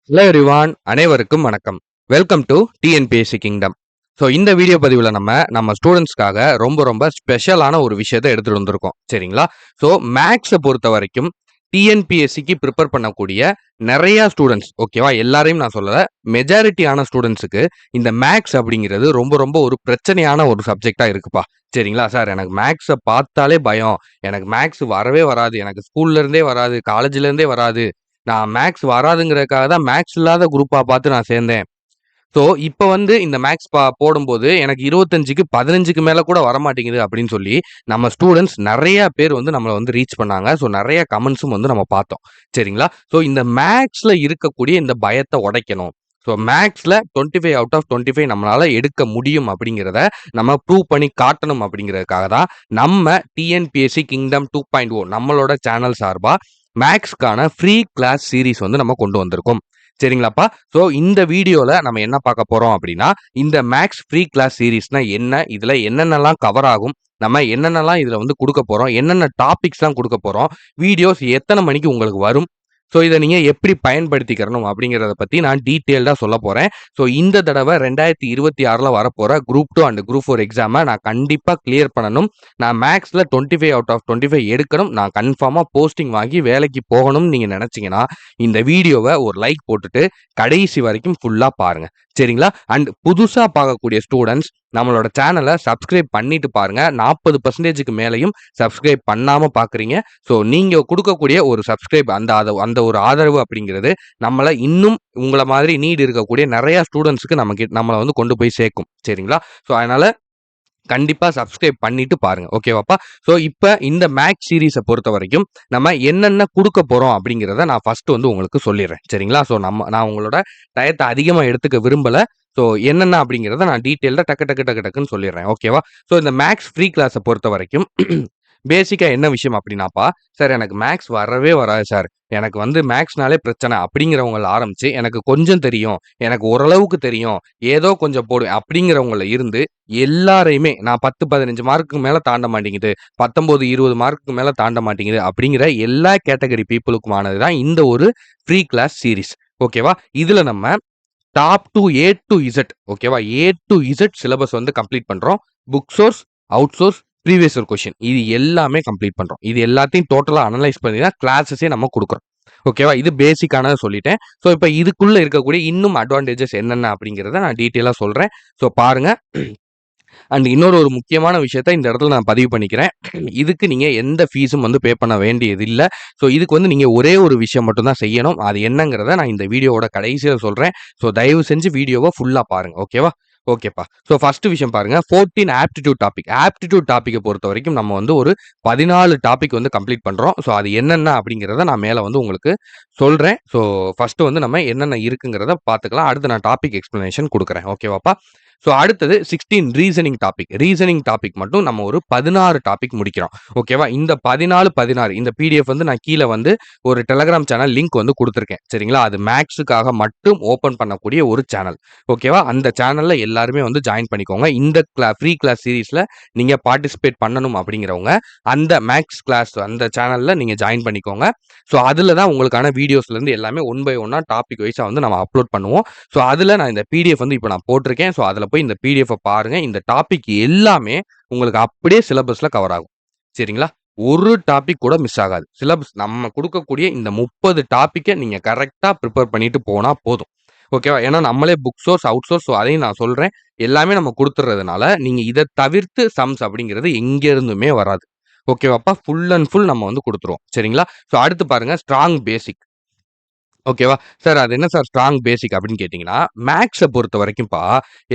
Hello everyone, அனைவருக்கும் வணக்கம். Welcome to TNPSC kingdom. So இந்த வீடியோ பதிவில் நம்ம ஸ்டூடெண்ட்ஸ்க்காக ரொம்ப ரொம்ப ஸ்பெஷலான ஒரு விஷயத்தை எடுத்துகிட்டு வந்திருக்கோம். சரிங்களா? ஸோ மேக்ஸை பொறுத்த வரைக்கும் டிஎன்பிஎஸ்சிக்கு ப்ரிப்பேர் பண்ணக்கூடிய நிறையா ஸ்டூடெண்ட்ஸ், ஓகேவா, எல்லாரையும் நான் சொல்லலை, மெஜாரிட்டியான ஸ்டூடெண்ட்ஸுக்கு இந்த மேக்ஸ் அப்படிங்கிறது ரொம்ப ரொம்ப ஒரு பிரச்சனையான ஒரு சப்ஜெக்டாக இருக்குப்பா. சரிங்களா சார், எனக்கு மேக்ஸை பார்த்தாலே பயம், எனக்கு மேக்ஸ் வரவே வராது, எனக்கு ஸ்கூல்லேருந்தே வராது, காலேஜ்லேருந்தே வராது, நான் மேக்ஸ் வராதுங்கிறதுக்காக தான் மேக்ஸ் இல்லாத குரூப்பா பார்த்து நான் சேர்ந்தேன். ஸோ இப்போ இந்த மேக்ஸ் போடும்போது எனக்கு 25க்கு 15க்கு மேல கூட வரமாட்டேங்குது அப்படின்னு சொல்லி நம்ம ஸ்டூடெண்ட்ஸ் நிறைய பேர் நம்மளை ரீச் பண்ணாங்க. ஸோ நிறைய கமெண்ட்ஸும் நம்ம பார்த்தோம். சரிங்களா? ஸோ இந்த மேக்ஸ்ல இருக்கக்கூடிய இந்த பயத்தை உடைக்கணும். ஸோ மேக்ஸ்ல 25 அவுட் ஆஃப் 25 நம்மளால எடுக்க முடியும் அப்படிங்கிறத நம்ம ப்ரூவ் பண்ணி காட்டணும் அப்படிங்கிறதுக்காக தான் நம்ம டிஎன்பிஎஸ்சி கிங்டம் 2.0 நம்மளோட சேனல் சார்பா மேக்ஸ்க்கான ஃப்ரீ கிளாஸ் சீரீஸ் நம்ம கொண்டு வந்திருக்கோம். சரிங்களாப்பா? ஸோ இந்த வீடியோல நம்ம என்ன பார்க்க போறோம் அப்படின்னா, இந்த மேக்ஸ் ஃப்ரீ கிளாஸ் சீரீஸ்னா என்ன? இதுல என்னென்னலாம் கவர் ஆகும்? நம்ம என்னென்னலாம் இதுல குடுக்க போறோம்? என்னென்ன டாபிக்ஸ்லாம் குடுக்க போறோம்? வீடியோஸ் எத்தன மணிக்கு உங்களுக்கு வரும்? ஸோ இத நீங்க எப்படி பயன்படுத்திக்கிறணும் அப்படிங்கிறத பத்தி நான் டீட்டெயில்டா சொல்லப் போறேன். ஸோ இந்த தடவை 2026ல வரப்போற குரூப் 2 அண்ட் குரூப் 4 எக்ஸாம நான் கண்டிப்பா கிளியர் பண்ணணும். நான் மேக்ஸ்ல 25 அவுட் ஆஃப் 25 எடுக்கணும். நான் கன்ஃபார்மா போஸ்டிங் வாங்கி வேலைக்கு போகணும்னு நீங்க நினைச்சீங்கன்னா, இந்த வீடியோவை ஒரு லைக் போட்டுட்டு கடைசி வரைக்கும் ஃபுல்லா பாருங்க. சரிங்களா? அண்ட் புதுசா பார்க்கக்கூடிய ஸ்டூடெண்ட்ஸ் நம்மளோட சேனலை சப்ஸ்கிரைப் பண்ணிட்டு பாருங்க. 40%க்கு மேலையும் சப்ஸ்கிரைப் பண்ணாம பார்க்குறீங்க. ஸோ நீங்க கொடுக்கக்கூடிய ஒரு சப்ஸ்கிரைப், அந்த ஒரு ஆதரவு அப்படிங்கிறது நம்மளை இன்னும் உங்களை மாதிரி நீட் இருக்கக்கூடிய நிறைய ஸ்டூடெண்ட்ஸுக்கு நம்மளை கொண்டு போய் சேர்க்கும். சரிங்களா? ஸோ அதனால கண்டிப்பா சப்ஸ்கிரைப் பண்ணிட்டு பாருங்க. ஓகேவாப்பா? ஸோ இப்ப இந்த மேக்ஸ் சீரீஸை பொறுத்த வரைக்கும் நம்ம என்னென்ன கொடுக்க போறோம் அப்படிங்கிறத நான் ஃபர்ஸ்ட் உங்களுக்கு சொல்லிடுறேன். சரிங்களா? ஸோ நான் உங்களோட டயத்தை அதிகமா எடுத்துக்க விரும்பல. ஸோ என்னென்ன அப்படிங்கிறத நான் டீட்டெயில்டா டக்கு டக்கு டக்கு டக்குன்னு சொல்லிடுறேன். ஓகேவா? ஸோ இந்த மேக்ஸ் ஃப்ரீ கிளாஸை பொறுத்த வரைக்கும் பேசிக்கா என்ன விஷயம் அப்படின்னாப்பா, சார் எனக்கு மேக்ஸ் வரவே வராது சார், எனக்கு மேக்ஸ்னாலே பிரச்சனை அப்படிங்கிறவங்கள ஆரம்பிச்சு, எனக்கு கொஞ்சம் தெரியும், எனக்கு ஓரளவுக்கு தெரியும், ஏதோ கொஞ்சம் போடுவேன் அப்படிங்கிறவங்கள இருந்து எல்லாரையுமே நான் 10, 15 மார்க்குக்கு மேல தாண்ட மாட்டேங்குது, 19, 20 மார்க்குக்கு மேல தாண்ட மாட்டேங்குது அப்படிங்கிற எல்லா கேட்டகரி பீப்புளுக்குமானது தான் இந்த ஒரு ஃப்ரீ கிளாஸ் சீரிஸ். ஓகேவா? இதுல நம்ம top to A to Z, ஓகேவா, A to Z syllabus complete பண்றோம். Book source, out source, previous year question, இது எல்லாமே கம்ப்ளீட் பண்றோம். இது எல்லாத்தையும் டோட்டலா அனலைஸ் பண்ணி தான் கிளாஸஸே நம்ம கொடுக்குறோம். ஓகேவா? இது பேசிக்கானதை சொல்லிட்டேன். ஸோ இப்போ இதுக்குள்ள இருக்கக்கூடிய இன்னும் அட்வான்டேஜஸ் என்னென்ன அப்படிங்கிறத நான் டீட்டெயிலாக சொல்றேன். ஸோ பாருங்க. அண்ட் இன்னொரு ஒரு முக்கியமான விஷயத்த இந்த இடத்துல நான் பதிவு பண்ணிக்கிறேன். இதுக்கு நீங்க எந்த ஃபீஸும் பே பண்ண வேண்டியது இல்ல. ஸோ இதுக்கு நீங்க ஒரே ஒரு விஷயம் மட்டும் தான் செய்யணும். அது என்னங்கிறத நான் இந்த வீடியோவோட கடைசியில சொல்றேன். ஸோ தயவு செஞ்சு வீடியோவை ஃபுல்லா பாருங்க. ஓகேவா? ஓகேப்பா. ஸோ ஃபர்ஸ்ட் விஷயம் பாருங்க. 14 ஆப்டிடியூட் டாபிக். ஆப்டிடியூட் டாபிக்கை பொறுத்த வரைக்கும் நம்ம ஒரு 14 டாபிக் கம்ப்ளீட் பண்றோம். ஸோ அது என்னென்ன அப்படிங்கிறத நான் மேல உங்களுக்கு சொல்றேன். ஸோ ஃபர்ஸ்ட் நம்ம என்னென்ன இருக்குங்கிறத பார்த்துக்கலாம். அடுத்து நான் டாபிக் எக்ஸ்பிளனேஷன் கொடுக்குறேன். ஓகேவாப்பா? ஸோ அடுத்தது 16 ரீசனிங் டாபிக். ரீசனிங் டாபிக் மட்டும் நம்ம ஒரு 16 டாபிக் முடிக்கிறோம். ஓகேவா? இந்த 14 இந்த பிடிஎஃப் நான் கீழே ஒரு டெலகிராம் சேனல் லிங்க் கொடுத்துருக்கேன். சரிங்களா? அது மேக்ஸுக்காக மட்டும் ஓப்பன் பண்ணக்கூடிய ஒரு சேனல். ஓகேவா? அந்த சேனல்ல எல்லாருமே ஜாயின் பண்ணிக்கோங்க. இந்த ஃப்ரீ கிளாஸ் சீரீஸ்ல நீங்க பார்ட்டிசிபேட் பண்ணணும் அப்படிங்கிறவங்க அந்த மேக்ஸ் கிளாஸ் அந்த சேனல்ல நீங்க ஜாயின் பண்ணிக்கோங்க. ஸோ அதுல தான் உங்களுக்கான வீடியோஸ்ல இருந்து எல்லாமே ஒன் பை ஒன்னா டாபிக் வைஸா நம்ம அப்லோட் பண்ணுவோம். ஸோ அதுல நான் இந்த பிடிஎஃப் இப்போ நான் போட்டிருக்கேன். ஸோ அதுல போய் இந்த பிடிஎஃப் பாருங்க. இந்த டாபிக் எல்லாமே உங்களுக்கு அப்படியே சிலபஸ்ல கவர் ஆகும். சரிங்களா? ஒரு டாபிக் கூட மிஸ் ஆகாது. சிலபஸ் நம்ம கொடுக்கக்கூடிய இந்த 30 டாபிக்கை நீங்க கரெக்டா ப்ரிப்பேர் பண்ணிட்டு போனா போதும். ஓகேவா? ஏன்னா நம்மளே book source, out source, so அதையும் நான் சொல்றேன். எல்லாமே நம்ம கொடுத்துறதுனால நீங்க இதை தவிர்த்து சம்ஸ் அப்படிங்கிறது எங்க இருந்துமே வராது. ஓகேவாப்பா? ஃபுல் அண்ட் ஃபுல் நம்ம கொடுத்துருவோம். சரிங்களா? ஸோ அடுத்து பாருங்க, ஸ்ட்ராங் பேசிக். ஓகேவா? சார் அது என்ன சார் ஸ்ட்ராங் பேசிக் அப்படின்னு கேட்டீங்கன்னா, மேக்ஸை பொறுத்த வரைக்கும்ப்பா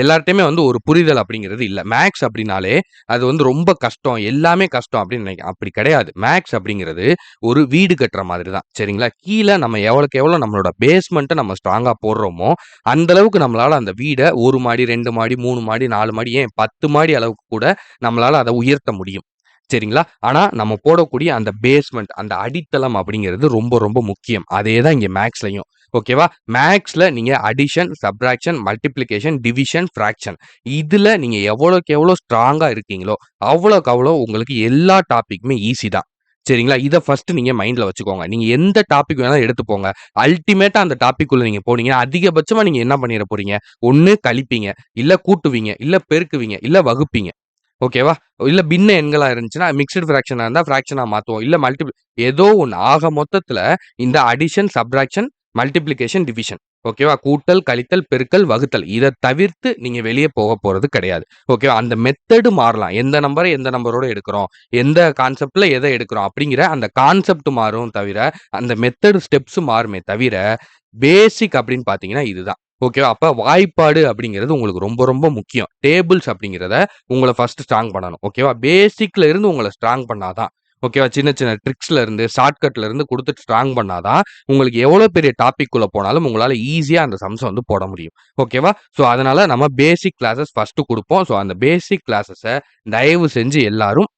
எல்லார்ட்டயுமே ஒரு புரிதல் அப்படிங்கிறது இல்ல. மேக்ஸ் அப்படின்னாலே அது ரொம்ப கஷ்டம், எல்லாமே கஷ்டம் அப்படின்னு நினைக்கிறேன். அப்படி கிடையாது. மேக்ஸ் அப்படிங்கிறது ஒரு வீடு கட்டுற மாதிரி தான். சரிங்களா? கீழ நம்ம எவ்வளவுக்கு எவ்வளவு நம்மளோட பேஸ்மெண்ட்டை நம்ம ஸ்ட்ராங்கா போடுறோமோ, அந்த அளவுக்கு நம்மளால அந்த வீட 1 மாடி, 2 மாடி, 3 மாடி, 4 மாடி, ஏன் 10 மாடி அளவுக்கு கூட நம்மளால அதை உயர்த்த முடியும். சரிங்களா? ஆனா நம்ம போடக்கூடிய அந்த பேஸ்மெண்ட், அந்த அடித்தளம் அப்படிங்கிறது ரொம்ப ரொம்ப முக்கியம். அதே தான் இங்க மேக்ஸ்லயும். ஓகேவா? மேக்ஸ்ல நீங்க addition, subtraction, multiplication, division, fraction, இதுல நீங்க எவ்வளவுக்கு எவ்வளவு ஸ்ட்ராங்கா இருக்கீங்களோ, அவ்வளவுக்கு அவ்வளவு உங்களுக்கு எல்லா டாபிக்குமே ஈஸி தான். சரிங்களா? இத ஃபர்ஸ்ட் நீங்க மைண்ட்ல வச்சுக்கோங்க. நீங்க எந்த டாபிக் வேணாலும் எடுத்து போங்க. அல்டிமேட்டா அந்த டாபிக் குள்ள நீங்க போனீங்கன்னா, அதிகபட்சமா நீங்க என்ன பண்ணிற போறீங்க? ஒண்ணு கழிப்பீங்க, இல்ல கூட்டுவீங்க, இல்ல பெருக்குவீங்க, இல்ல வகுப்பீங்க. ஓகேவா? இல்ல பின்ன எண்களா இருந்துச்சுன்னா, மிக்ஸ்ட் ஃபிராக்ஷனா இருந்தா ஃபிராக்ஷனா மாத்துவோம். இல்ல ஏதோ ஒண்ணு. ஆக மொத்தத்துல இந்த அடிஷன், சப்ட்ராக்ஷன், மல்டிப்ளிகேஷன், டிவிஷன். ஓகேவா? கூட்டல், கழித்தல், பெருக்கல், வகுத்தல். இத தவிர்த்து நீங்க வெளிய போறது கிடையாது. ஓகேவா? அந்த மெத்தட் மாறலாம். எந்த நம்பர எந்த நம்பரோட எடுக்கிறோம், எந்த கான்செப்ட்ல எத எடுக்கிறோம் அப்படிங்கிற அந்த கான்செப்ட் மாறும் தவிர, அந்த மெத்தட் ஸ்டெப்ஸ் மாறுமே தவிர, பேசிக் அப்படின்னு பார்த்தீங்கன்னா இதுதான். ஓகேவா? அப்ப வாய்ப்பாடு அப்படிங்கிறது உங்களுக்கு ரொம்ப ரொம்ப முக்கியம். டேபிள்ஸ் அப்படிங்கிறத உங்கள ஃபர்ஸ்ட் ஸ்ட்ராங் பண்ணணும். ஓகேவா? பேசிக்ல இருந்து உங்கள ஸ்ட்ராங் பண்ணா தான். ஓகேவா? சின்ன சின்ன ட்ரிக்ஸ்ல இருந்து, ஷார்ட்கட்ல இருந்து குடுத்துட்டு ஸ்ட்ராங் பண்ணா தான், உங்களுக்கு எவ்வளோ பெரிய டாபிக் குள்ள போனாலும் உங்களால ஈஸியா அந்த சம்ஸ வந்து போட முடியும். ஓகேவா? ஸோ அதனால நம்ம பேசிக் கிளாஸஸ் ஃபர்ஸ்ட் குடுப்போம். ஸோ அந்த பேசிக் கிளாஸஸ தயவு செஞ்சு எல்லாரும்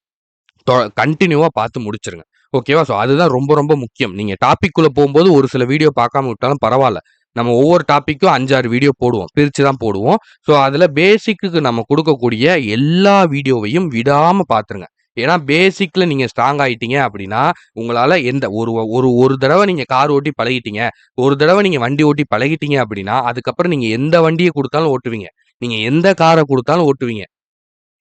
கன்டினியூவா பார்த்து முடிச்சிருங்க. ஓகேவா? ஸோ அதுதான் ரொம்ப ரொம்ப முக்கியம். நீங்க டாபிக் குள்ள போம்போது ஒரு சில வீடியோ பார்க்காம விட்டாலும் பரவால்ல. நம்ம ஒவ்வொரு டாபிக்கும் 5, 6 வீடியோ போடுவோம். பிரிச்சு தான் போடுவோம். ஸோ அதுல பேசிக்குக்கு நம்ம குடுக்கக்கூடிய எல்லா வீடியோவையும் விடாம பார்த்துருங்க. ஏன்னா பேசிக்ல நீங்க ஸ்ட்ராங் ஆயிட்டீங்க அப்படின்னா, உங்களால எந்த ஒரு ஒரு ஒரு தடவ நீங்க கார் ஓட்டி பழகிட்டீங்க. ஒரு தடவ நீங்க வண்டி ஓட்டி பழகிட்டீங்க அப்படின்னா, அதுக்கப்புறம் நீங்க எந்த வண்டிய குடுத்தாலும் ஓட்டுவீங்க. நீங்க எந்த கார குடுத்தாலும் ஓட்டுவீங்க.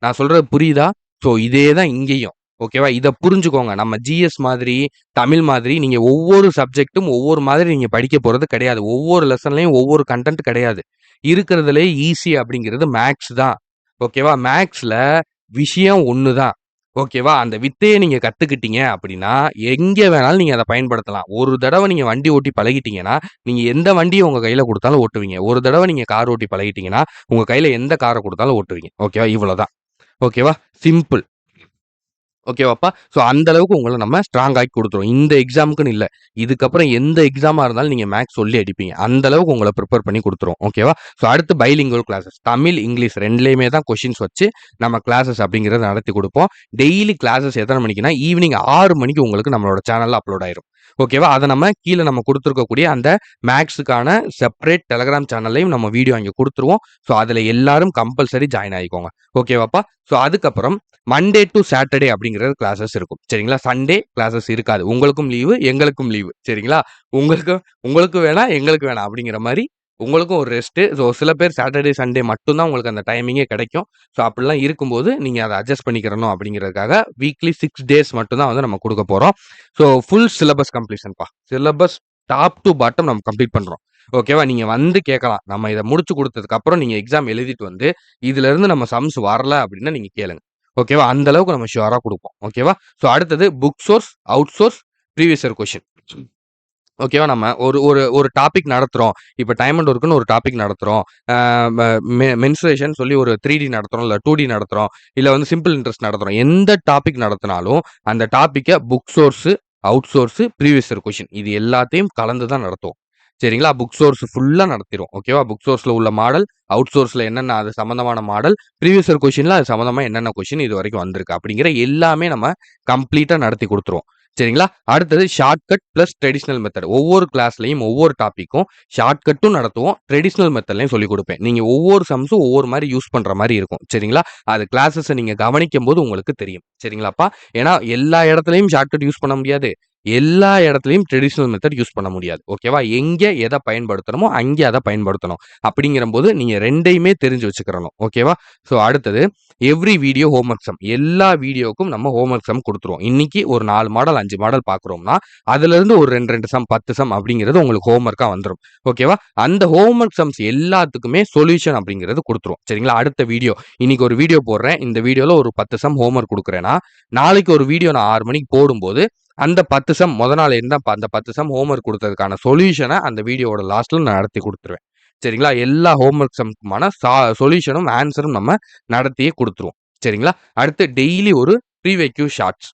நான் சொல்றது புரியுதா? ஸோ இதே தான் இங்கேயும். ஓகேவா? இத புரிஞ்சுக்கோங்க. நம்ம ஜிஎஸ் மாதிரி, தமிழ் மாதிரி நீங்க ஒவ்வொரு சப்ஜெக்ட்டும் ஒவ்வொரு மாதிரி நீங்க படிக்க போறது கிடையாது. ஒவ்வொரு லெசன்லயும் ஒவ்வொரு கன்டென்ட் கிடையாது. இருக்கிறதுலே ஈஸி அப்படிங்கிறது மேத்ஸ் தான். ஓகேவா? மேத்ஸ்ல விஷயம் ஒண்ணு தான். ஓகேவா? அந்த வித்தைய நீங்க கத்துக்கிட்டீங்க அப்படின்னா, எங்க வேணாலும் நீங்க அத பயன்படுத்தலாம். ஒரு தடவ நீங்க வண்டி ஓட்டி பழகிட்டீங்கன்னா, நீங்க எந்த வண்டிய உங்க கையில குடுத்தாலும் ஓட்டுவீங்க. ஒரு தடவ நீங்க கார் ஓட்டி பழகிட்டீங்கன்னா, உங்க கையில எந்த கார குடுத்தாலும் ஓட்டுவீங்க. ஓகேவா? இவ்வளோதான். ஓகேவா? சிம்பிள். ஓகேவாப்பா? ஸோ அந்த அளவுக்கு உங்கள நம்ம ஸ்ட்ராங் ஆக்கி குடுத்துருவோம். இந்த எக்ஸாம்க்குன்னு இல்ல. இதுக்கப்புறம் எந்த எக்ஸாமா இருந்தாலும் நீங்க மேத்ஸ் சொல்லி அடிப்பீங்க. அந்த அளவுக்கு உங்கள பிரிப்பேர் பண்ணி குடுத்துருவோம். ஓகேவா? ஸோ அடுத்து பைலிங்குவல் கிளாஸஸ். தமிழ், இங்கிலீஷ் 2லயுமே தான் கொஸ்டின்ஸ் வச்சு நம்ம கிளாஸஸ் அப்படிங்கிறத நடத்தி குடுப்போம். டெய்லி கிளாஸஸ் எத்தன மணிக்குன்னா, ஈவினிங் 6 மணிக்கு உங்களுக்கு நம்மளோட சேனல்ல அப்லோட் ஆயிரும். ஓகேவா? அத நம்ம கீழ நம்ம குடுத்துருக்கக்கூடிய அந்த மேத்ஸுக்கான செப்பரேட் டெலகிராம் சேனல்லயும் நம்ம வீடியோ அங்க குடுத்துருவோம். ஸோ அதுல எல்லாரும் கம்பல்சரி ஜாயின் ஆயிக்கோங்க. ஓகேவாப்பா? ஸோ அதுக்கப்புறம் மண்டே டூ சாட்டர்டே அப்படிங்கிறது கிளாஸஸ் இருக்கும். சரிங்களா? சண்டே கிளாஸஸ் இருக்காது. உங்களுக்கும் லீவு, எங்களுக்கும் லீவு. சரிங்களா? உங்களுக்கு உங்களுக்கு வேணாம், எங்களுக்கு வேணாம் அப்படிங்கிற மாரி உங்களுக்கும் ஒரு ரெஸ்ட்டு. ஸோ சில பேர் சாட்டர்டே, சண்டே மட்டும் தான் உங்களுக்கு அந்த டைமிங்கே கிடைக்கும். ஸோ அப்படிலாம் இருக்கும்போது நீங்க அத அட்ஜஸ்ட் பண்ணிக்கிறணும் அப்படிங்கிறதுக்காக வீக்லி 6 டேஸ் மட்டும் தான் வந்து நம்ம குடுக்க போறோம். ஸோ ஃபுல் சிலபஸ் கம்ப்ளீஷன்ப்பா. சிலபஸ் டாப் டூ பாட்டம் நம்ம கம்ப்ளீட் பண்றோம். ஓகேவா? நீங்க வந்து கேட்கலாம். நம்ம இத முடிச்சு குடுத்ததுக்கு அப்புறம் நீங்க எக்ஸாம் எழுதிட்டு வந்து, இதுலருந்து நம்ம சம்ஸ் வரல அப்படின்னா நீங்க கேளுங்க. ஓகேவா? அந்த அளவுக்கு நம்ம ஷூரா குடுப்போம். ஓகேவா? ஸோ அடுத்தது book source, out source, previous year question. ஓகேவா? நம்ம ஒரு ஒரு ஒரு டாபிக் நடத்துறோம். இப்ப டைம் அண்ட் ஒர்க்ன்னு ஒரு டாபிக் நடத்துறோம். அ ம மென்சுரேஷன் சொல்லி ஒரு 3டி நடத்துறோம், இல்ல 2டி நடத்துறோம், இல்ல வந்து சிம்பிள் இன்ட்ரெஸ்ட் நடத்துறோம். எந்த டாபிக் நடத்தினாலும் அந்த டாபிக்க book source, out source, previous year question இது எல்லாத்தையும் கலந்து தான் நடத்துவோம். சரிங்களா? புக் சோர்ஸ் ஃபுல்லா நடத்திருவோம். ஓகேவா? புக் சோர்ஸ்ல உள்ள மாடல், அவுட் சோர்ஸ்ல என்னென்ன அது சம்மந்தமான மாடல், ப்ரீவியஸ் இயர் கொஸ்டின்ல அது சம்மந்தமா என்னென்ன கொஸ்டின் இதுவரைக்கும் வந்திருக்கு அப்படிங்கிற எல்லாமே நம்ம கம்ப்ளீட்டா நடத்தி குடுத்துருவோம். சரிங்களா? அடுத்தது ஷார்ட்கட் பிளஸ் ட்ரெடிஷனல் மெத்தட். ஒவ்வொரு கிளாஸ்லயும் ஒவ்வொரு டாபிக்கும் ஷார்ட்கட்டும் நடத்துவோம். ட்ரெடிஷனல் மெத்தட்லயும் சொல்லிக் குடுப்பேன். நீங்க ஒவ்வொரு சம்ஸும் ஒவ்வொரு மாரி யூஸ் பண்ற மாரி இருக்கும். சரிங்களா? அது கிளாஸஸ நீங்க கவனிக்கும்போது உங்களுக்கு தெரியும். சரிங்களாப்பா? ஏன்னா எல்லா இடத்துலயும் ஷார்ட்கட் யூஸ் பண்ண முடியாது. எல்லா இடத்துலயும் ட்ரெடிஷனல் மெத்தட் யூஸ் பண்ண முடியாது. ஓகேவா? எங்க எத பயன்படுத்தணுமோ, அங்கே அத பயன்படுத்தணும். அப்படிங்கிறம்போது நீங்க 2யுமே தெரிஞ்சு வச்சுக்கிறணும். ஓகேவா? ஸோ அடுத்தது every video homework sum. எல்லா வீடியோக்கும் நம்ம ஹோம் ஒர்க் சம் குடுத்துருவோம். இன்னைக்கு ஒரு 4 மாடல், 5 மாடல் பார்க்குறோம்னா, அதுலருந்து ஒரு 2, 2 சம், 10 சம் அப்படிங்கிறது உங்களுக்கு ஹோம் ஒர்க்கா வந்துரும். ஓகேவா? அந்த ஹோம் ஒர்க் சம்ஸ் எல்லாத்துக்குமே சொல்யூஷன் அப்படிங்கிறது குடுத்துருவோம். சரிங்களா? அடுத்த வீடியோ இன்னைக்கு ஒரு வீடியோ போடுறேன். இந்த வீடியோல ஒரு 10 சம் ஹோம் ஒர்க் குடுக்குறேன்னா, நாளைக்கு ஒரு வீடியோ நான் 6 மணிக்கு போடும்போது, அந்த 10 சம் நாள் இருந்தா அந்த 10 சம் ஹோம் ஒர்க் குடுத்ததுக்கான சொல்யூஷன அந்த வீடியோவோட லாஸ்ட்ல நான் நடத்தி குடுத்துருவேன். சரிங்களா? எல்லா ஹோம் ஒர்க் சம்க்குமான சொல்யூஷனும், ஆன்ஸரும் நம்ம நடத்தியே குடுத்துருவோம். சரிங்களா? அடுத்து டெய்லி ஒரு ப்ரீவியஸ் ஷார்ட்ஸ்.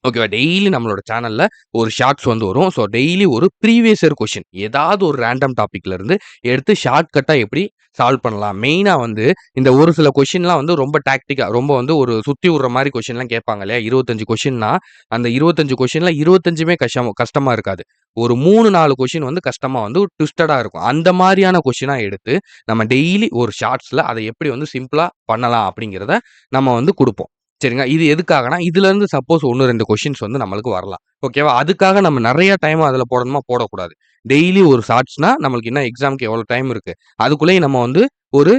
ஓகேவா? டெய்லி நம்மளோட சேனல்ல ஒரு ஷார்ட்ஸ் வந்து வரும். ஸோ டெய்லி ஒரு ப்ரீவியஸ் இயர் கொஸ்டின் ஏதாவது ஒரு ரேண்டம் டாபிக்ல இருந்து எடுத்து ஷார்ட்கட்டா எப்படி சால்வ் பண்ணலாம். மெயினா வந்து இந்த ஒரு சில கொஸ்டின்லாம் வந்து ரொம்ப டாக்டிக்கா ரொம்ப வந்து ஒரு சுத்தி விடுற மாரி கொஸ்டின்லாம் கேட்பாங்க இல்லையா? 25 கொஸ்டின்னா, அந்த 25 கொஸ்டின்ல 25மே கஷ்டமா இருக்காது. ஒரு 3, 4 கொஸ்டின் வந்து கஷ்டமா வந்து ட்விஸ்டடா இருக்கும். அந்த மாரியான கொஸ்டினா எடுத்து நம்ம டெய்லி ஒரு ஷார்ட்ஸ்ல அத எப்படி வந்து சிம்பிளா பண்ணலாம் அப்படிங்கிறத நம்ம வந்து குடுப்போம். சரிங்களா? இது எதுக்காகன்னா, இதுலருந்து சப்போஸ் 1, 2 கொஸ்டின்ஸ் வந்து நம்மளுக்கு வரலாம். ஓகேவா? அதுக்காக நம்ம நெறைய டைம் அதுல போடணுமா? போடக்கூடாது. டெய்லி ஒரு ஷார்ட்ஸ்னா, நம்மளுக்கு இன்னும் எக்ஸாம்க்கு எவ்வளோ டைம் இருக்கு? அதுக்குள்ளேயும் நம்ம வந்து ஒரு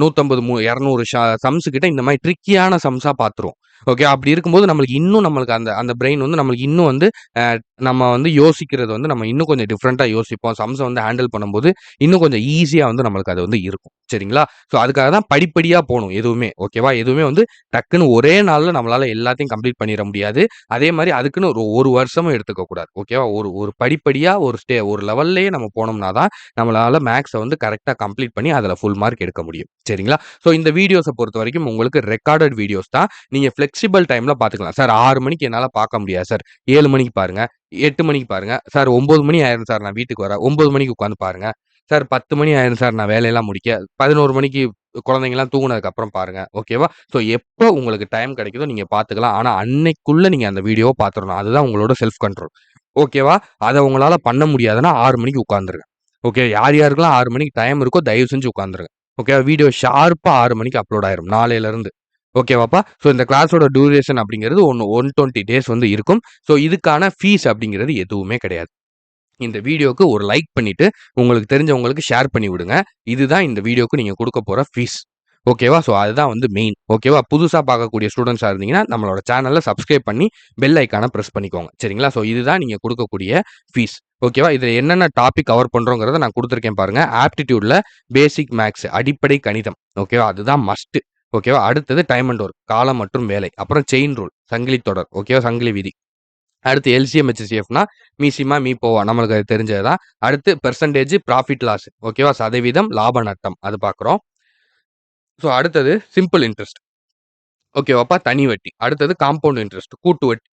150 200 சம்ஸ் கிட்ட இந்த மாரி ட்ரிக்கியான சம்ஸா பார்த்துருவோம். ஓகே. அப்படி இருக்கும்போது நம்மளுக்கு அந்த அந்த பிரெயின் வந்து நம்மளுக்கு இன்னும் வந்து அ நம்ம வந்து யோசிக்கிறது வந்து நம்ம இன்னும் கொஞ்சம் டிஃபரெண்ட்டா யோசிப்போம். சம்ஸ வந்து ஹேண்டில் பண்ணும்போது, இன்னும் கொஞ்சம் ஈஸியா வந்து நம்மளுக்கு அது வந்து இருக்கும். சரிங்களா? ஸோ அதுக்காக தான் படிப்படியா போணும் எதுவுமே. ஓகேவா? எதுவுமே வந்து டக்குன்னு ஒரே நாள்ல நம்மளால எல்லாத்தையும் கம்ப்ளீட் பண்ணிற முடியாது. அதே மாரி அதுக்குன்னு ஒரு வருஷமும் எடுத்துக்க கூடாது. ஓகேவா? ஒரு ஒரு படிப்படியா ஒரு லெவல்லயே நம்ம போனோம்னா தான், நம்மளால மேத்ஸ வந்து கரெக்ட்டா கம்ப்ளீட் பண்ணி அதுல ஃபுல் மார்க் எடுக்க முடியும். சரிங்களா? ஸோ இந்த வீடியோஸ பொறுத்தவரைக்கும் உங்களுக்கு ரெக்கார்டட் வீடியோஸ் தான். நீங்க ஃப்ளெக்சிபிள் டைம்ல பார்த்துக்கலாம். சார் 6 மணிக்கு என்னால பார்க்க முடியாது சார். 7 மணிக்கு பாருங்க. 8 மணிக்கு பாருங்க. சார் 9 மணி ஆயிரும் சார் நான் வீட்டுக்கு வர. 9 மணிக்கு உட்காந்து பாருங்க. சார் 10 மணி ஆயிரும் சார் நான் வேலையெல்லாம் முடிக்க. 11 மணிக்கு குழந்தைங்கலாம் தூங்குனதுக்கு அப்புறம் பாருங்க. ஓகேவா? ஸோ எப்போ உங்களுக்கு டைம் கிடைக்குதோ நீங்க பார்த்துக்கலாம். ஆனா அன்னைக்குள்ள நீங்க அந்த வீடியோவ பார்த்துறணும். அதுதான் உங்களோட செல்ஃப் கண்ட்ரோல். ஓகேவா? அத உங்களால பண்ண முடியாதுன்னா 6 மணிக்கு உட்கார்ந்துருங்க. ஓகே. யார் யாருக்கெல்லாம் 6 மணிக்கு டைம் இருக்கோ தயவு செஞ்சு உட்கார்ந்துருங்க. ஓகேவா? வீடியோ ஷார்ப்பா 6 மணிக்கு அப்லோட் ஆயிரும். நாளையிலருந்து. ஓகேவாப்பா? ஸோ இந்த கிளாஸோட டியூரேஷன் அப்படிங்கிறது 120 டேஸ் வந்து இருக்கும். ஸோ இதுக்கான ஃபீஸ் அப்படிங்கிறது எதுவுமே கிடையாது. இந்த வீடியோக்கு ஒரு லைக் பண்ணிட்டு, உங்களுக்கு தெரிஞ்சவங்களுக்கு ஷேர் பண்ணி விடுங்க. இதுதான் இந்த வீடியோக்கு நீங்க குடுக்க போற ஃபீஸ். ஓகேவா? ஸோ அதுதான் வந்து மெயின். ஓகேவா? புதுசா பார்க்கக்கூடிய ஸ்டூடண்ட்ஸா இருந்தீங்கன்னா, நம்மளோட சேனல சப்ஸ்கிரைப் பண்ணி பெல் ஐகான பிரஸ் பண்ணிக்கோங்க. சரிங்களா? ஸோ இதுதான் நீங்க குடுக்கக்கூடிய ஃபீஸ். ஓகேவா? இதுல என்னென்ன டாபிக் கவர் பண்றோங்கிறத நான் குடுத்துருக்கேன் பாருங்க. ஆப்டிட்யூட்ல பேசிக் மேத்ஸ் அடிப்படை கணிதம். ஓகேவா? அதுதான் மஸ்ட். ஓகேவா? அடுத்தது டைம் அண்ட் ஒர்க் காலம் மற்றும் வேலை. அப்புறம் செயின் ரூல் சங்கிலி தொடர். ஓகேவா? சங்கிலி விதி. அடுத்து எல்சிஎம், ஹெச்சிஎஃப்னா மீசிமா, மீபோவா நம்மளுக்கு அது தெரிஞ்சது தான். அடுத்து பெர்சன்டேஜ், ப்ராஃபிட் லாஸ் ஓகேவா? சதவீதம், லாப நட்டம் அது பார்க்குறோம். ஸோ அடுத்தது சிம்பிள் இன்ட்ரெஸ்ட் ஓகேவாப்பா? தனி வட்டி. அடுத்தது காம்பவுண்ட் இன்ட்ரெஸ்ட் கூட்டு வட்டி.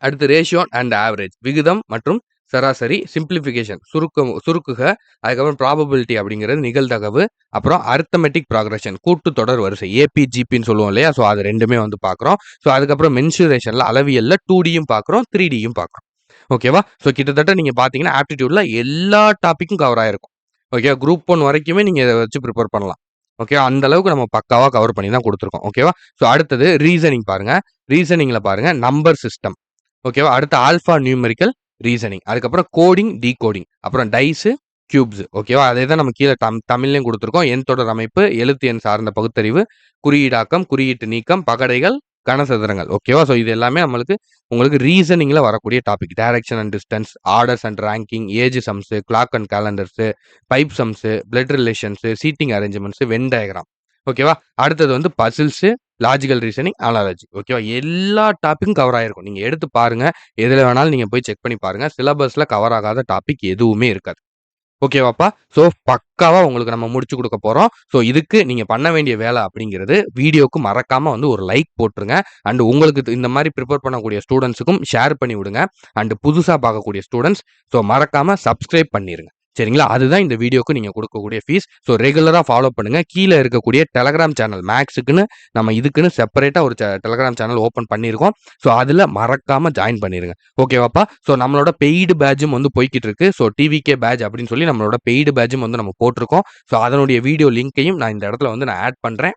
அடுத்து ரேஷியோ அண்ட் ஆவரேஜ் விகிதம் மற்றும் சராசரி சிம்பிளிஃபிகேஷன் சுருக்குக அதுக்கப்புறம் ப்ராபபிலிட்டி அப்படிங்கிறது நிகழ்தகவு அப்புறம் அரித்தமெட்டிக் ப்ராக்ரஷன் கூட்டு தொடர் வரிசை ஏபிஜிபின்னு சொல்லுவோம் இல்லையா ஸோ அது ரெண்டுமே வந்து பார்க்குறோம் ஸோ அதுக்கப்புறம் மென்சுரேஷன்ல அளவியல்ல 2Dயும் பார்க்குறோம் 3Dயும் பார்க்குறோம் ஓகேவா ஸோ கிட்டத்தட்ட நீங்க பார்த்தீங்கன்னா ஆப்டிடியூட்ல எல்லா டாப்பிக்கும் கவர் ஆயிருக்கும் ஓகேவா குரூப் 1 வரைக்குமே நீங்க இதை வச்சு ப்ரிப்பேர் பண்ணலாம் ஓகே அந்த அளவுக்கு நம்ம பக்காவா கவர் பண்ணி தான் கொடுத்துருக்கோம் ஓகேவா ஸோ அடுத்தது ரீசனிங் பாருங்க ரீசனிங்ல பாருங்க நம்பர் சிஸ்டம் ஓகேவா அடுத்து ஆல்ஃபா நியூமெரிக்கல் ரீசனிங் அதுக்கப்புறம் கோடிங் டீகோடிங் அப்புறம் டைஸ் கியூப்ஸ் ஓகேவா அதே தான் நம்ம கீழே தமிழ்லையும் கொடுத்துருக்கோம் எண் தொடர் அமைப்பு எழுத்து எண் சார்ந்த பகுத்தறிவு குறியீடாக்கம் குறியீட்டு நீக்கம் பகடைகள் கனசதுரங்கள் ஓகேவா ஸோ இது எல்லாமே நம்மளுக்கு உங்களுக்கு ரீசனிங்ல வரக்கூடிய topic direction and distance orders and ranking age sums clock and calendars pipe sums blood relations seating arrangements Venn diagram ஓகேவா அடுத்தது வந்து பசில்ஸ் லாஜிக்கல் ரீசனிங் அனாலஜி ஓகேவா எல்லா டாப்பிக்கும் கவர் ஆயிருக்கும் நீங்க எடுத்து பாருங்க எதுல வேணாலும் நீங்க போய் செக் பண்ணி பாருங்க சிலபஸ்ல கவர் ஆகாத டாபிக் எதுவுமே இருக்காது ஓகேவாப்பா ஸோ பக்காவா உங்களுக்கு நம்ம முடிச்சு கொடுக்க போறோம் ஸோ இதுக்கு நீங்க பண்ண வேண்டிய வேலை அப்படிங்கிறது வீடியோக்கு மறக்காம வந்து ஒரு லைக் போட்டுருங்க அண்ட் உங்களுக்கு இந்த மாதிரி ப்ரிப்பேர் பண்ணக்கூடிய ஸ்டூடெண்ட்ஸுக்கும் ஷேர் பண்ணி விடுங்க அண்ட் புதுசா பார்க்கக்கூடிய ஸ்டூடெண்ட்ஸ் ஸோ மறக்காம சப்ஸ்கிரைப் பண்ணிருங்க சரிங்களா அதுதான் இந்த வீடியோக்கு நீங்க கொடுக்கக்கூடிய ஃபீஸ் ஸோ ரெகுலரா ஃபாலோ பண்ணுங்க கீழே இருக்கக்கூடிய டெலகிராம் சேனல் மேக்ஸுக்குன்னு நம்ம இதுக்குன்னு செப்பரேட்டா ஒரு டெலகிராம் சேனல் ஓப்பன் பண்ணியிருக்கோம் ஸோ அதுல மறக்காம ஜாயின் பண்ணிருங்க ஓகேவாப்பா ஸோ நம்மளோட பெய்டு பேட்சும் வந்து போய்கிட்டு இருக்கு ஸோ டிவிகே பேட்ச் அப்படின்னு சொல்லி நம்மளோட பெய்டு பேட்சும் வந்து நம்ம போட்டிருக்கோம் ஸோ அதனுடைய வீடியோ லிங்க்கையும் நான் இந்த இடத்துல வந்து நான் ஆட் பண்றேன்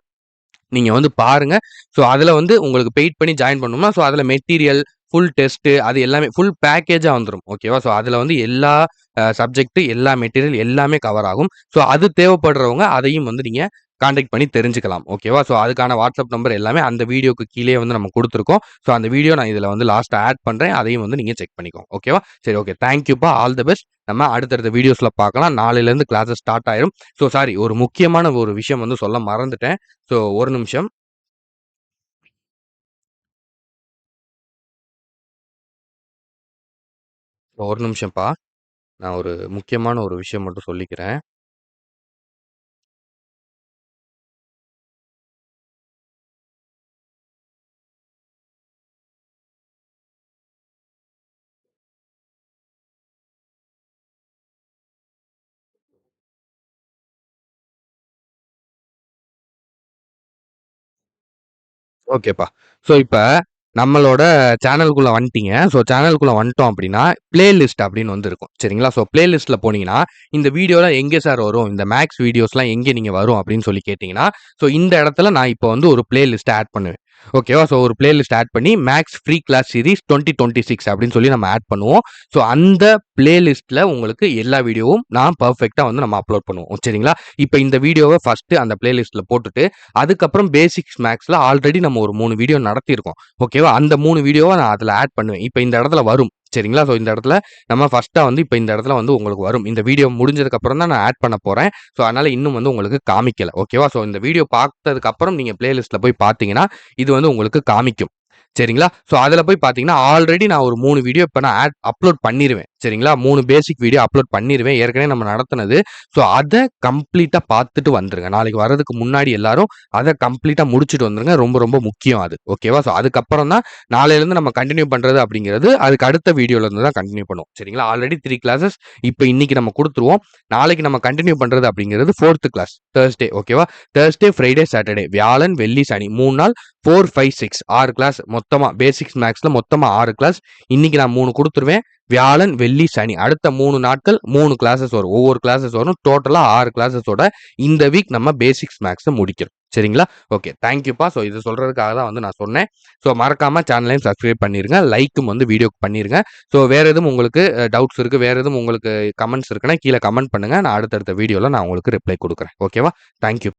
நீங்க வந்து பாருங்க ஸோ அதுல வந்து உங்களுக்கு பெய்ட் பண்ணி ஜாயின் பண்ணணும்னா ஸோ அதுல மெட்டீரியல் ஃபுல் டெஸ்ட் அது எல்லாமே ஃபுல் பேக்கேஜா வந்துடும் ஓகேவா ஸோ அதுல வந்து எல்லா சப்ஜெக்ட் எல்லா மெட்டீரியல் எல்லாமே கவர் ஆகும் ஸோ அது தேவைப்படுறவங்க அதையும் வந்து நீங்க கான்டாக்ட் பண்ணி தெரிஞ்சுக்கலாம் ஓகேவா ஸோ அதுக்கான வாட்ஸ்அப் நம்பர் எல்லாமே அந்த வீடியோக்கு கீழே வந்து நம்ம கொடுத்துருக்கோம் ஸோ அந்த வீடியோ நான் இதில் வந்து லாஸ்ட் ஆட் பண்ணுறேன் அதையும் வந்து நீங்கள் செக் பண்ணிக்கோங்க ஓகேவா சரி ஓகே தேங்க்யூப்பா ஆல் தி பெஸ்ட் நம்ம அடுத்தடுத்த வீடியோஸில் பார்க்கலாம் நாளையிலேருந்து கிளாஸஸ் ஸ்டார்ட் ஆயிரும் ஸோ சாரி ஒரு முக்கியமான ஒரு விஷயம் வந்து சொல்ல மறந்துட்டேன் ஸோ ஒரு நிமிஷம் ஒரு நிமிஷம்ப்பா நான் ஒரு முக்கியமான ஒரு விஷயம் மட்டும் சொல்லிக்கிறேன் ஓகேப்பா. ஸோ இப்ப நம்மளோட சேனலுக்குள்ள வந்துட்டீங்க. ஸோ சேனலுக்குள்ள வந்துட்டோம் அப்படின்னா, பிளேலிஸ்ட் அப்படின்னு வந்து இருக்கும். சரிங்களா? ஸோ பிளேலிஸ்ட்ல போனீங்கன்னா, இந்த வீடியோலாம் எங்கே சார் வரும்? இந்த மேக்ஸ் வீடியோஸ்லாம் எங்கே நீங்க வரும் அப்படின்னு சொல்லி கேட்டீங்கன்னா, ஸோ இந்த இடத்துல நான் இப்போ வந்து ஒரு பிளேலிஸ்ட்ட ஆட் பண்ணுவேன். ஓகேவா? ஸோ ஒரு பிளேலிஸ்ட் ஆட் பண்ணி மேக்ஸ் ஃப்ரீ கிளாஸ் சீரிஸ் 2026 அப்படின்னு சொல்லி நம்ம ஆட் பண்ணுவோம். ஸோ அந்த பிளேலிஸ்ட்ல உங்களுக்கு எல்லா வீடியோவும் நான் பெர்ஃபெக்ட்டா வந்து நம்ம அப்லோட் பண்ணுவோம். சரிங்களா? இப்ப இந்த வீடியோவ ஃபர்ஸ்ட் அந்த பிளேலிஸ்ட்ல போட்டுட்டு, அதுக்கப்புறம் பேசிக்ஸ் மேக்ஸ்ல ஆல்ரெடி நம்ம ஒரு 3 வீடியோ நடத்தியிருக்கோம். ஓகேவா? அந்த 3 வீடியோவ நான் அதுல ஆட் பண்ணுவேன். இப்ப இந்த இடத்துல வரும். சரிங்களா? ஸோ இந்த இடத்துல நம்ம ஃபர்ஸ்ட்டா வந்து இப்ப இந்த இடத்துல வந்து உங்களுக்கு வரும். இந்த வீடியோ முடிஞ்சதுக்கு அப்புறம் தான் நான் ஆட் பண்ண போறேன். ஸோ அதனால இன்னும் வந்து உங்களுக்கு காமிக்கல. ஓகேவா? ஸோ இந்த வீடியோ பார்த்ததுக்கு அப்புறம் நீங்க பிளேலிஸ்ட்ல போய் பார்த்தீங்கன்னா, இது வந்து உங்களுக்கு காமிக்கும். சரிங்களா? ஸோ அதில போய் பார்த்தீங்கன்னா, ஆல்ரெடி நான் ஒரு 3 வீடியோ இப்ப நான் அப்லோட் பண்ணிருவேன். சரிங்களா? 3 பேசிக் வீடியோ அப்லோட் பண்ணிருவேன். ஏற்கனவே நம்ம நடத்துனது. ஸோ அத கம்ப்ளீட்டா பார்த்துட்டு வந்துருங்க. நாளைக்கு வர்றதுக்கு முன்னாடி எல்லாரும் அத கம்ப்ளீட்டா முடிச்சுட்டு வந்துருங்க. ரொம்ப ரொம்ப முக்கியம் அது. ஓகேவா? ஸோ அதுக்கப்புறம் தான் நாளையிலருந்து நம்ம கன்டின்யூ பண்றது அப்படிங்கிறது, அதுக்கு அடுத்த வீடியோல இருந்து தான் கன்டின்யூ பண்ணுவோம். சரிங்களா? ஆல்ரெடி 3 கிளாஸஸ் இப்ப இன்னைக்கு நம்ம குடுத்துருவோம். நாளைக்கு நம்ம கன்டின்யூ பண்றது அப்படிங்கிறது 4த் கிளாஸ். Thursday ஓகேவா? Thursday, Friday, Saturday வியாழன், வெள்ளி, சனி 3 நாள் 4, 5, 6 6 கிளாஸ் மொத்தமா பேசிக்ஸ் மேக்ஸ்ல மொத்தமா 6 கிளாஸ். இன்னைக்கு நான் 3 குடுத்துருவேன். வியாழன், வெள்ளி, சனி அடுத்த 3 நாட்கள் 3 கிளாஸஸ் வரும். ஒவ்வொரு கிளாஸஸ் வரும். டோட்டலா 6 கிளாஸஸோட இந்த வீக் நம்ம பேசிக்ஸ் மேக்ஸ முடிக்கிறோம். சரிங்களா? ஓகே. தேங்க் யூப்பா. ஸோ இது சொல்றதுக்காக தான் வந்து நான் சொன்னேன். ஸோ மறக்காம சேனலையும் சப்ஸ்கிரைப் பண்ணிருங்க. லைக்கும் வந்து வீடியோக்கு பண்ணிருங்க. ஸோ வேற எதுவும் உங்களுக்கு டவுட்ஸ் இருக்கு, வேற எதுவும் உங்களுக்கு கமெண்ட்ஸ் இருக்குன்னா கீழ கமெண்ட் பண்ணுங்க. நான் அடுத்தடுத்த வீடியோல நான் உங்களுக்கு ரிப்ளை குடுக்குறேன். ஓகேவா? Thank you.